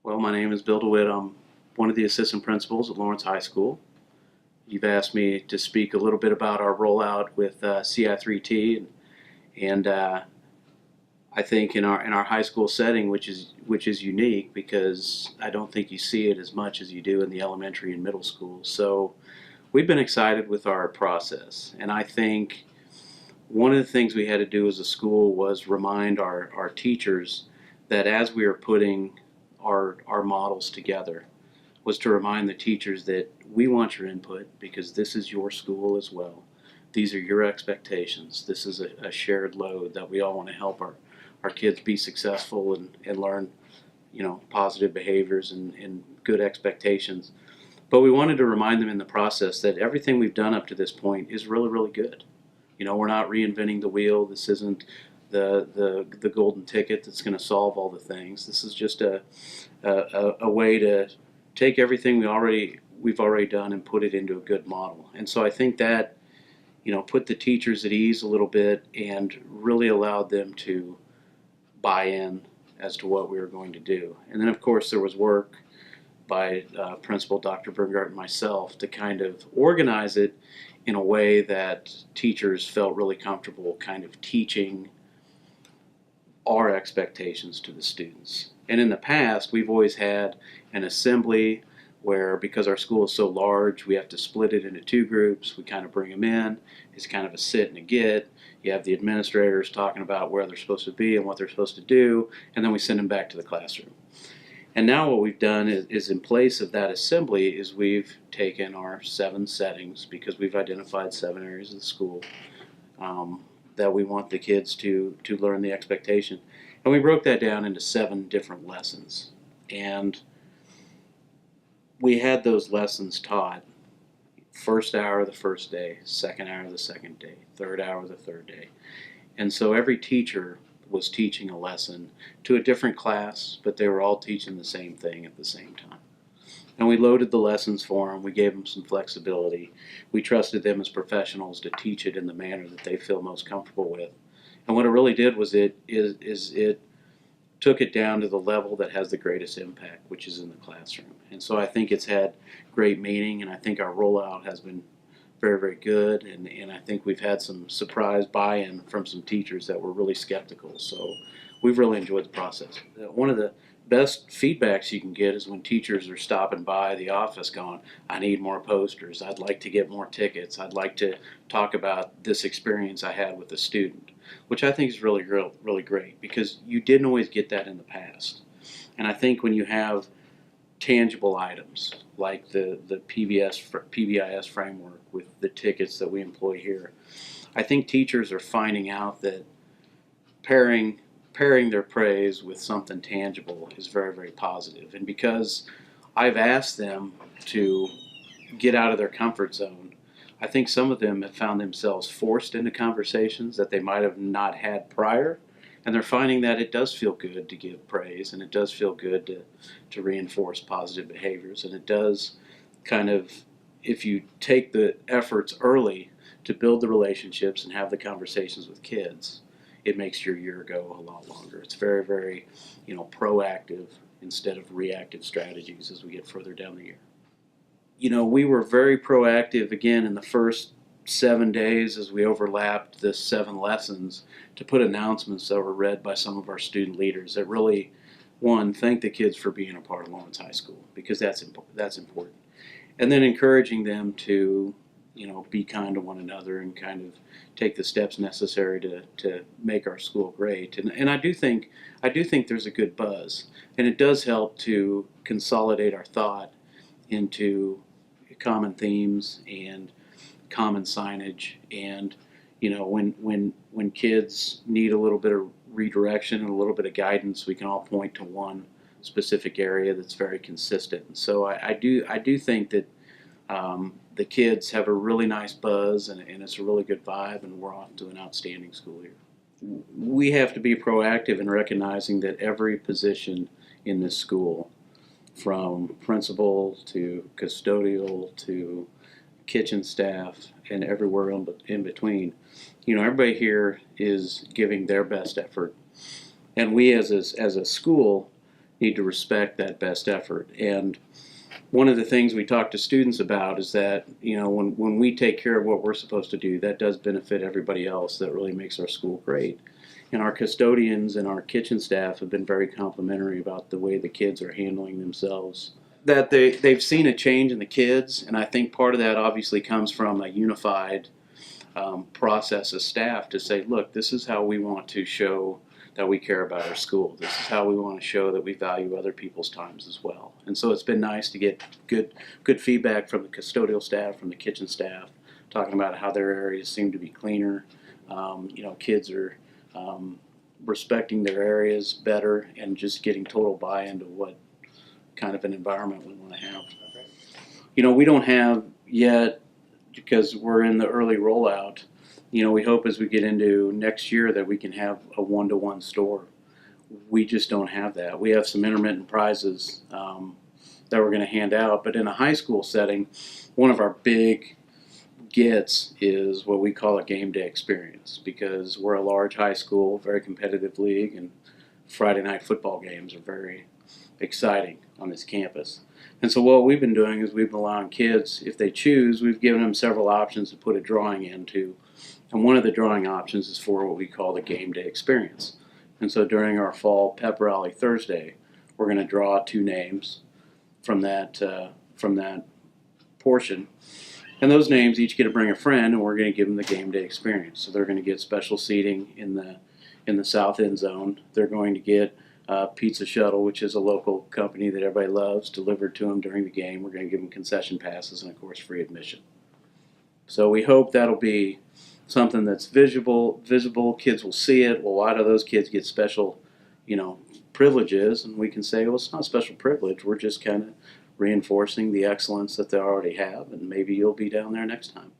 Well, my name is Bill DeWitt. I'm one of the assistant principals at Lawrence High School. You've asked me to speak a little bit about our rollout with Ci3T, and I think in our high school setting, which is unique because I don't think you see it as much as you do in the elementary and middle school. So we've been excited with our process, and I think one of the things we had to do as a school was remind our teachers that as we are putting our models together, was to remind the teachers that we want your input because this is your school as well. These are your expectations. This is a shared load that we all want to help our kids be successful and learn, positive behaviors and good expectations. But we wanted to remind them in the process that everything we've done up to this point is really, really good. We're not reinventing the wheel. This isn't the golden ticket that's going to solve all the things. This is just a way to take everything we've already done and put it into a good model. And so I think that put the teachers at ease a little bit and really allowed them to buy in as to what we were going to do. And then of course there was work by Principal Dr. Berngart and myself to kind of organize it in a way that teachers felt really comfortable kind of teaching our expectations to the students. And in the past, we've always had an assembly where, because our school is so large, we have to split it into two groups. We kind of bring them in. It's kind of a sit and a get. You have the administrators talking about where they're supposed to be and what they're supposed to do, and then we send them back to the classroom. And now what we've done is in place of that assembly is we've taken our 7 settings, because we've identified 7 areas of the school that we want the kids to learn the expectation. And we broke that down into 7 different lessons. And we had those lessons taught first hour of the first day, second hour of the second day, third hour of the third day. And so every teacher was teaching a lesson to a different class, but they were all teaching the same thing at the same time. And we loaded the lessons for them. We gave them some flexibility. We trusted them as professionals to teach it in the manner that they feel most comfortable with. And what it really did was it took it down to the level that has the greatest impact, which is in the classroom. And so I think it's had great meaning, and I think our rollout has been very, very good, and I think we've had some surprise buy-in from some teachers that were really skeptical. So we've really enjoyed the process. One of the best feedbacks you can get is when teachers are stopping by the office going, I need more posters, I'd like to get more tickets, I'd like to talk about this experience I had with a student, which I think is really, really great, because you didn't always get that in the past. And I think when you have tangible items like the PBIS framework with the tickets that we employ here, I think teachers are finding out that pairing their praise with something tangible is very, very positive. And because I've asked them to get out of their comfort zone, I think some of them have found themselves forced into conversations that they might have not had prior, and they're finding that it does feel good to give praise, and it does feel good to reinforce positive behaviors, and it does kind of, if you take the efforts early to build the relationships and have the conversations with kids, it makes your year go a lot longer. It's very, very, proactive instead of reactive strategies as we get further down the year. We were very proactive again in the first 7 days as we overlapped the 7 lessons to put announcements that were read by some of our student leaders that really, one, thank the kids for being a part of Lawrence High School, because that's important. And then encouraging them to, be kind to one another and kind of take the steps necessary to make our school great. And I do think there's a good buzz, and it does help to consolidate our thought into common themes and common signage. And when kids need a little bit of redirection and a little bit of guidance, we can all point to one specific area that's very consistent. And so I do think that the kids have a really nice buzz, and it's a really good vibe, and we're off to an outstanding school year. We have to be proactive in recognizing that every position in this school, from principal to custodial to kitchen staff and everywhere in between, everybody here is giving their best effort. And we as a school need to respect that best effort. And one of the things we talk to students about is that, when we take care of what we're supposed to do, that does benefit everybody else. That really makes our school great. And our custodians and our kitchen staff have been very complimentary about the way the kids are handling themselves. That they've seen a change in the kids, and I think part of that obviously comes from a unified process as staff to say, look, this is how we want to show that we care about our school. This is how we want to show that we value other people's times as well. And so it's been nice to get good feedback from the custodial staff, from the kitchen staff, talking about how their areas seem to be cleaner. Kids are respecting their areas better and just getting total buy-in to what kind of an environment we want to have. We don't have yet, because we're in the early rollout, we hope as we get into next year that we can have a one-to-one store. We just don't have that. We have some intermittent prizes that we're going to hand out, but in a high school setting, one of our big gets is what we call a game day experience, because we're a large high school, very competitive league, and Friday night football games are very exciting on this campus. And so what we've been doing is we've been allowing kids, if they choose, we've given them several options to put a drawing into. And one of the drawing options is for what we call the game day experience. And so during our fall pep rally Thursday, we're going to draw 2 names from that portion. And those names each get to bring a friend, and we're going to give them the game day experience. So they're going to get special seating in the south end zone. They're going to get Pizza Shuttle, which is a local company that everybody loves, delivered to them during the game. We're going to give them concession passes and, of course, free admission. So we hope that'll be something that's visible. Kids will see it. Well, a lot of those kids get special, privileges, and we can say, well, it's not a special privilege. We're just kind of reinforcing the excellence that they already have, and maybe you'll be down there next time.